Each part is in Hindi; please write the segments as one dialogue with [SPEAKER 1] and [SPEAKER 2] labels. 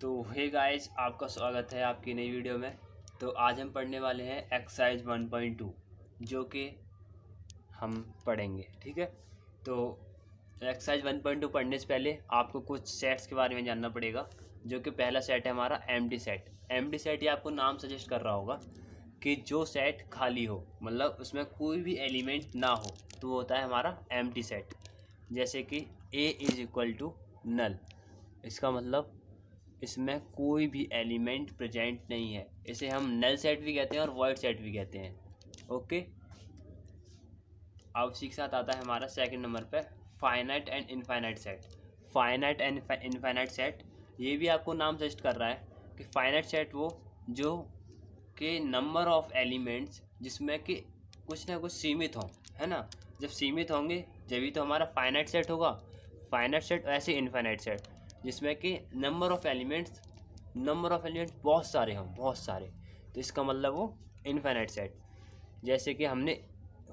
[SPEAKER 1] तो हे गाइस, आपका स्वागत है आपकी नई वीडियो में। तो आज हम पढ़ने वाले हैं एक्सरसाइज 1.2 जो कि हम पढ़ेंगे। ठीक है, तो एक्सरसाइज 1.2 पढ़ने से पहले आपको कुछ सेट्स के बारे में जानना पड़ेगा। जो कि पहला सेट है हमारा एम्प्टी सेट। एम्प्टी सेट ये आपको नाम सजेस्ट कर रहा होगा कि जो सेट खाली हो, मतलब उसमें कोई भी एलिमेंट ना हो, तो वो होता है हमारा एम्प्टी सेट। जैसे कि ए इज इक्वल टू नल, इसका मतलब इसमें कोई भी एलिमेंट प्रेजेंट नहीं है। इसे हम नल सेट भी कहते हैं और वॉइड सेट भी कहते हैं। ओके, अब इसी के साथ आता है हमारा सेकंड नंबर पे finite and infinite set. Finite and infinite set ये भी आपको नाम सजेस्ट कर रहा है कि फाइनाइट सेट वो जो के नंबर ऑफ एलिमेंट्स जिसमें कि कुछ ना कुछ सीमित हों, है ना। जब सीमित होंगे जभी तो हमारा फाइनाइट सेट होगा। फाइनाइट सेट ऐसे इनफाइनाइट सेट जिसमें कि नंबर ऑफ एलिमेंट्स बहुत सारे हों, बहुत सारे, तो इसका मतलब वो इनफाइनाइट सेट। जैसे कि हमने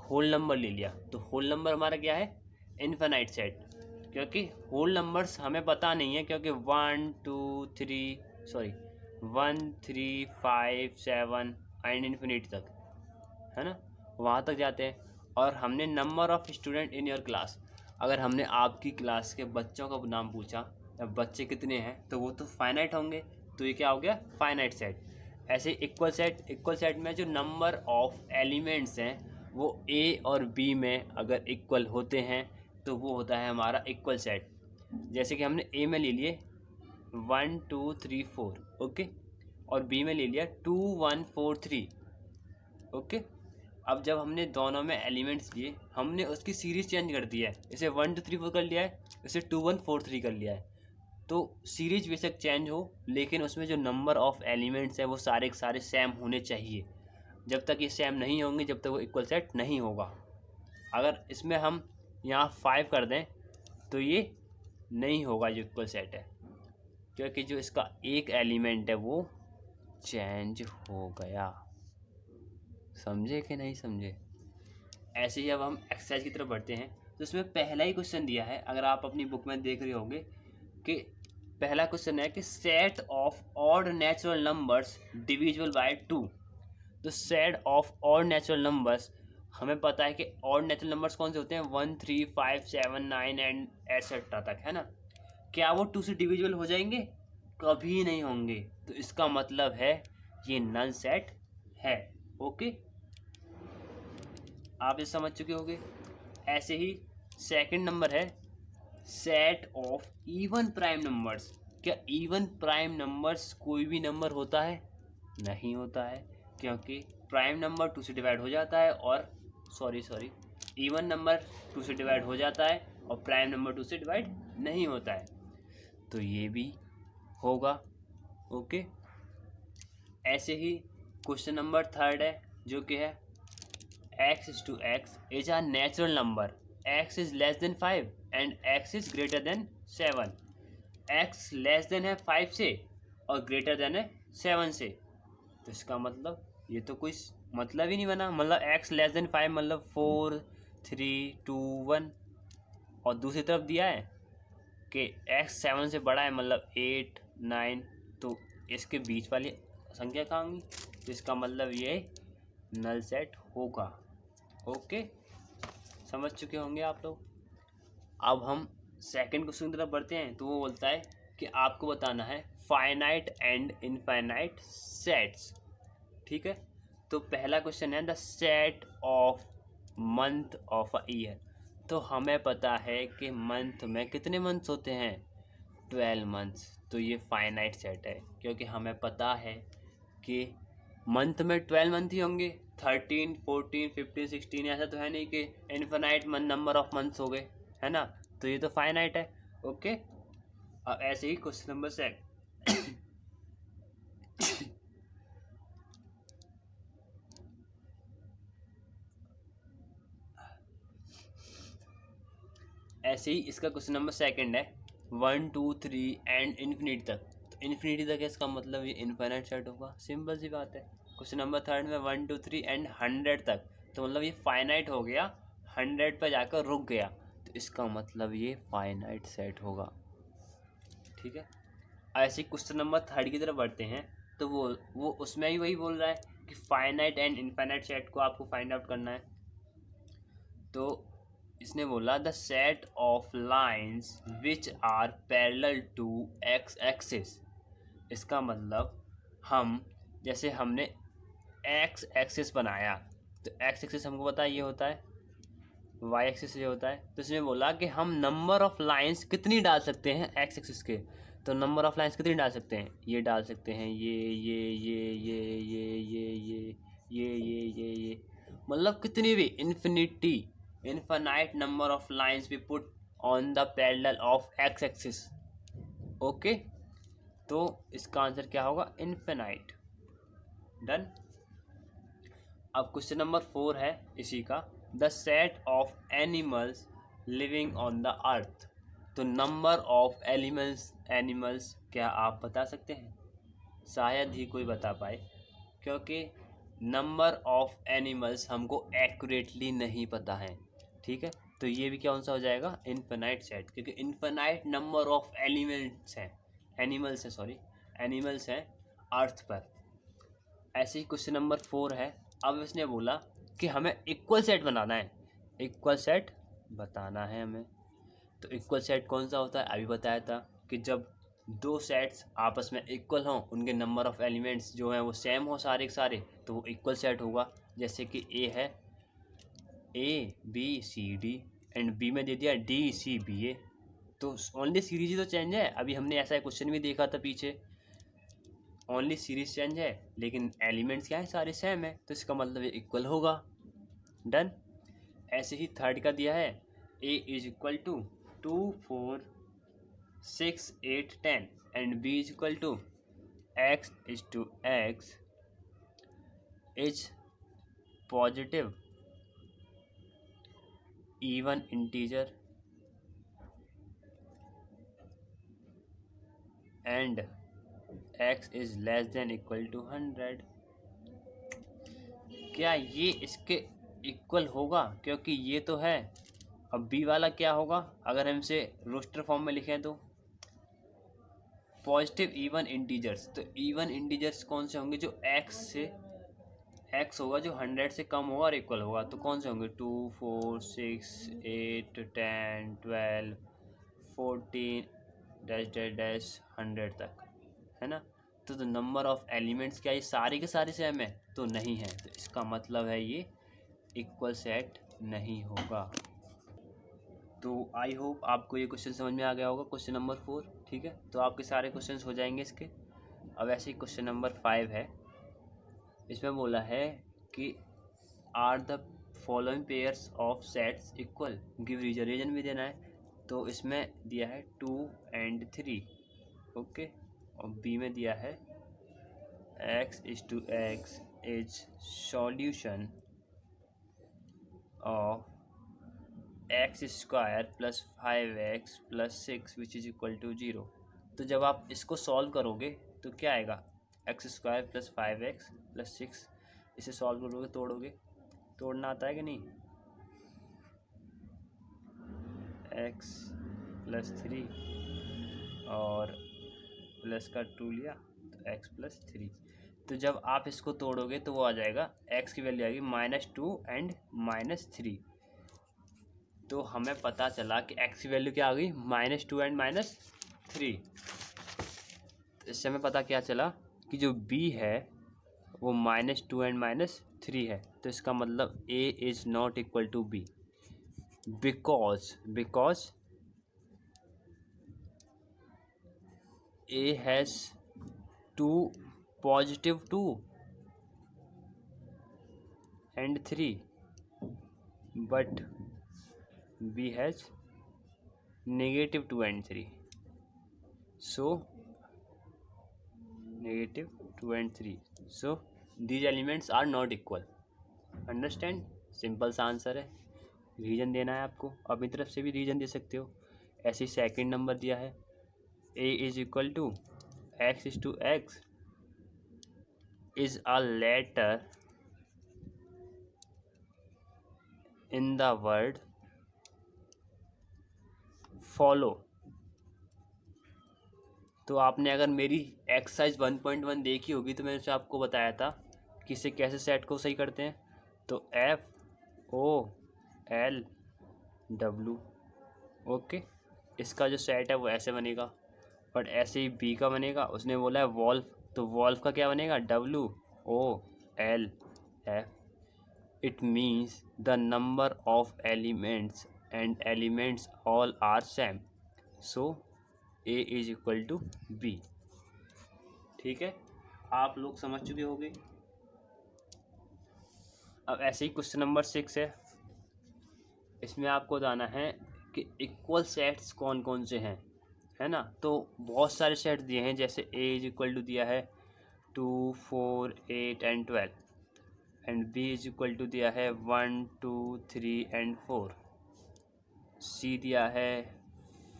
[SPEAKER 1] होल नंबर ले लिया, तो होल नंबर हमारा क्या है, इनफाइनाइट सेट। क्योंकि होल नंबर्स हमें पता नहीं है, क्योंकि 1 3 5 7 एंड इन्फिनिटी तक, है ना, वहाँ तक जाते हैं। और हमने number of student in your class, अगर हमने आपकी क्लास के बच्चों का नाम पूछा, अब बच्चे कितने हैं, तो वो तो फाइनाइट होंगे, तो ये क्या हो गया, फाइनाइट सेट। ऐसे इक्वल सेट में जो नंबर ऑफ एलिमेंट्स हैं वो ए और बी में अगर इक्वल होते हैं तो वो होता है हमारा इक्वल सेट। जैसे कि हमने ए में ले लिए 1 2 3 4, ओके, और बी में ले लिया 2 1 4 3, ओके। अब जब हमने दोनों में एलिमेंट्स लिए, हमने उसकी सीरीज चेंज कर दी है। इसे 1 2 3 4 कर लिया है, इसे 2 1 4 3 कर लिया है। तो सीरीज बेशक चेंज हो, लेकिन उसमें जो नंबर ऑफ एलिमेंट्स है वो सारे के सारे सेम होने चाहिए। जब तक ये सेम नहीं होंगे, जब तक वो इक्वल सेट नहीं होगा। अगर इसमें हम यहाँ 5 कर दें तो ये नहीं होगा जो इक्वल सेट है, क्योंकि जो इसका एक एलिमेंट है वो चेंज हो गया। समझे कि नहीं समझे। ऐसे ही अब हम एक्सरसाइज की तरफ बढ़ते हैं। तो इसमें पहला ही क्वेश्चन दिया है, अगर आप अपनी बुक में देख रहे होंगे कि पहला क्वेश्चन है कि set of odd natural numbers divisible by 2। तो set of odd natural numbers, हमें पता है कि ऑड नेचुरल नंबर्स कौन से होते हैं, 1 3 5 7 9 एंड एटसेट्रा तक, है ना। क्या वो 2 से डिविजिबल हो जाएंगे? कभी नहीं होंगे। तो इसका मतलब है ये नल सेट है। ओके, आप ये समझ चुके होंगे। ऐसे ही सेकंड नंबर है set of even prime numbers. क्या इवन प्राइम नंबर्स कोई भी नंबर होता है? नहीं होता है, क्योंकि प्राइम नंबर 2 से डिवाइड हो जाता है, और सॉरी इवन नंबर 2 से डिवाइड हो जाता है और प्राइम नंबर 2 से डिवाइड नहीं होता है। तो ये भी होगा। ओके, ऐसे ही क्वेश्चन नंबर थर्ड है जो कि है x is to x is a natural number. x is less than 5 and x is greater than 7. x less than है 5 से और ग्रेटर देन है 7 से। तो इसका मतलब ये तो कोई मतलब ही नहीं बना। मतलब x लेस देन 5 मतलब 4 3 2 1, और दूसरी तरफ दिया है कि x 7 से बड़ा है, मतलब 8 9, तो इसके बीच वाली संख्या कहाँ होंगी, तो इसका मतलब ये नल सेट होगा। ओके, समझ चुके होंगे आप लोग। अब हम सेकंड क्वेश्चन की तरफ बढ़ते हैं। तो वो बोलता है कि आपको बताना है फाइनाइट एंड इनफाइनाइट सेट्स। ठीक है, तो पहला क्वेश्चन है the set of month of a year. तो हमें पता है कि मंथ में कितने मंथ्स होते हैं, 12 मंथ्स। तो ये फाइनाइट सेट है, क्योंकि हमें पता है कि मंथ में 12 मंथ ही होंगे। 13 14 15 16 ऐसा तो है नहीं कि इनफाइनाइट नंबर ऑफ मंथ्स हो गए, है ना। तो ये तो फाइनाइट है। ओके, अब ऐसे ही क्वेश्चन नंबर 7 ऐसे ही इसका क्वेश्चन नंबर सेकंड है 1 2 3 एंड इन्फिनिटी तक। तो इन्फिनिटी तक है, इसका मतलब ये इनफाइनाइट सेट होगा। सिंपल सी बात है। क्वेश्चन नंबर थर्ड में 1 2 3 एंड 100 तक, तो मतलब ये फाइनाइट हो गया, 100 पर जाकर रुक गया, तो इसका मतलब ये फाइनाइट सेट होगा। ठीक है, ऐसे क्वेश्चन नंबर 3 की तरफ बढ़ते हैं, तो वो उसमें ही वही बोल रहा है कि फाइनाइट एंड इनफाइनाइट सेट को आपको फाइंड आउट करना है। तो इसने बोला the set of lines which are parallel to X axis. इसका मतलब हम जैसे हमने एक्स एक्सिस बनाया, तो एक्स एक्सिस हमको पता है ये होता है, वाई एक्सिस ये होता है। तो इसने बोला कि हम नंबर ऑफ लाइंस कितनी डाल सकते हैं एक्स एक्सिस के। तो नंबर ऑफ लाइंस कितनी डाल सकते हैं, ये डाल सकते हैं, ये मतलब कितनी भी infinite number of lines we put on the parallel of X axis. Okay, तो इसका आंसर क्या होगा, इन्फिनाइट। डन। अब क्वेश्चन नंबर 4 है इसी का, the set of animals living on the earth. तो नंबर ऑफ एनिमल्स क्या आप बता सकते हैं? शायद ही कोई बता पाए, क्योंकि नंबर ऑफ एनिमल्स हमको एक्यूरेटली नहीं पता है। ठीक है, तो ये भी कौन सा हो जाएगा, इनफिनाइट सेट, क्योंकि इनफिनाइट नंबर ऑफ एनिमल्स हैं अर्थ पर। ऐसे ही क्वेश्चन नंबर 4 है। अब इसने बोला कि हमें इक्वल सेट बनाना है, इक्वल सेट बताना है हमें। तो इक्वल सेट कौन सा होता है, अभी बताया था कि जब दो सेट्स आपस में इक्वल हों, उनके नंबर ऑफ एलिमेंट्स जो हैं वो सेम हो सारे के सारे, तो वो इक्वल सेट होगा। जैसे कि ए है ABCD एंड बी में दे दिया DCBA, तो ओनली सीरीज ही तो चेंज है। अभी हमने ऐसा क्वेश्चन भी देखा था पीछे, ओनली सीरीज चेंज है लेकिन एलिमेंट्स क्या है, सारे सेम है, तो इसका मतलब ये इक्वल होगा। डन। ऐसे ही थर्ड का दिया है, A is equal to 2 4 6 8 10 and B is equal to X is to X is positive even integer and X is less than equal to 100। क्या ये इसके इक्वल होगा, क्योंकि ये तो है। अब बी वाला क्या होगा, अगर हम इसे रोस्टर फॉर्म में लिखें तो पॉजिटिव इवन इंटीजर्स। तो इवन इंटीजर्स कौन से होंगे, जो एक्स होगा जो 100 से कम होगा और इक्वल होगा। तो कौन से होंगे, 2 4 6 8 10 12 14 डैश डैश डैश 100 तक, है ना। तो नंबर ऑफ एलिमेंट्स क्या ये सारे के सारे सेम है, तो नहीं है। तो इसका मतलब है ये इक्वल सेट नहीं होगा। तो आई होप आपको ये क्वेश्चन समझ में आ गया होगा, क्वेश्चन नंबर 4। ठीक है, तो आपके सारे क्वेश्चन हो जाएंगे इसके। अब ऐसे ही क्वेश्चन नंबर 5 है। इसमें बोला है कि are the following pairs of sets equal, give reason भी देना है। तो इसमें दिया है 2 and 3। ओके, और बी में दिया है x is to x is solution of x square plus 5x plus 6 which is equal to 0। तो जब आप इसको सॉल्व करोगे तो क्या आएगा, x square plus 5x plus 6। इसे सॉल्व करोगे, तोड़ोगे, तोड़ना आता है कि नहीं, x प्लस 3 और प्लस का 2 लिया तो x प्लस 3। तो जब आप इसको तोड़ोगे तो वो आ जाएगा, x की वैल्यू आएगी -2 एंड -3। तो हमें पता चला कि x की वैल्यू क्या आ गई, -2 एंड -3। इससे हमें पता क्या चला कि जो b है वो -2 एंड -3 है। तो इसका मतलब a is not equal to b, because a has 2 positive 2 and 3 but b has negative 2 and 3, so negative 2 and 3, so these elements are not equal। Understand, simple सा आंसर है। रीजन देना है आपको, अपनी तरफ से भी रीजन दे सकते हो। ऐसे ही सेकंड नंबर दिया है, a is equal to x is to x is a letter in the word follow। तो आपने अगर मेरी एक्सरसाइज 1.1 देखी होगी तो मैंने उससे आपको बताया था कि इसे कैसे सेट को सही करते हैं। तो FOLW, ओके, इसका जो सेट है वो ऐसे बनेगा, और ऐसे ही बी का बनेगा। उसने बोला है वॉल्व, तो वॉल्व का क्या बनेगा, WOLF। It means the number of elements and elements all are same, so A is equal to B। ठीक है, आप लोग समझ चुके होंगे। अब ऐसे ही क्वेश्चन नंबर 6 है। इसमें आपको बताना है कि इक्वल सेट्स कौन कौन से हैं, है ना। तो बहुत सारे सेट दिए हैं, जैसे A इज इक्वल टू दिया है 2, 4, 8 and 12, and B is equal to दिया है 1, 2, 3 एंड 4। C दिया है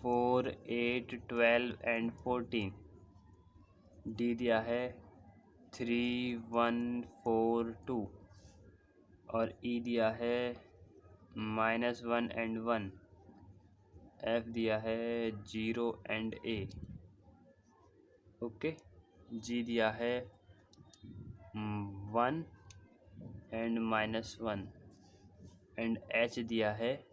[SPEAKER 1] 4, 8, 12 एंड 14। D दिया है 3, 1, 4, 2, और E दिया है -1 एंड 1। F दिया है 0 एंड A, ओके। G दिया है 1 एंड -1, एंड H दिया है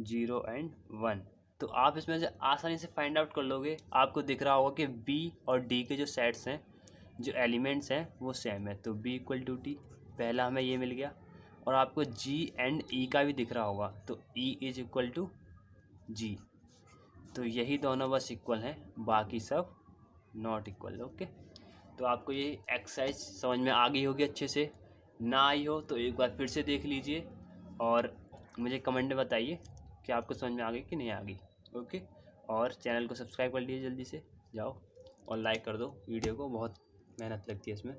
[SPEAKER 1] 0 एंड 1। तो आप इसमें से आसानी से फाइंड आउट कर लोगे। आपको दिख रहा होगा कि B और D के जो सेट्स हैं, जो एलिमेंट्स हैं, वो सेम है। तो B इक्वल टू D, पहला हमें ये मिल गया। और आपको G एंड E का भी दिख रहा होगा, तो E is equal to G। तो यही दोनों बस इक्वल हैं, बाकी सब नॉट इक्वल, ओके। तो आपको ये एक्सरसाइज समझ में आ गई होगी अच्छे से। ना आई हो तो एक बार फिर से देख लीजिए, और मुझे कमेंट में बताइए कि आपको समझ में आ गई कि नहीं आ गई, ओके। और चैनल को सब्सक्राइब कर लीजिए, जल्दी से जाओ और लाइक कर दो वीडियो को, बहुत मेहनत लगती है इसमें।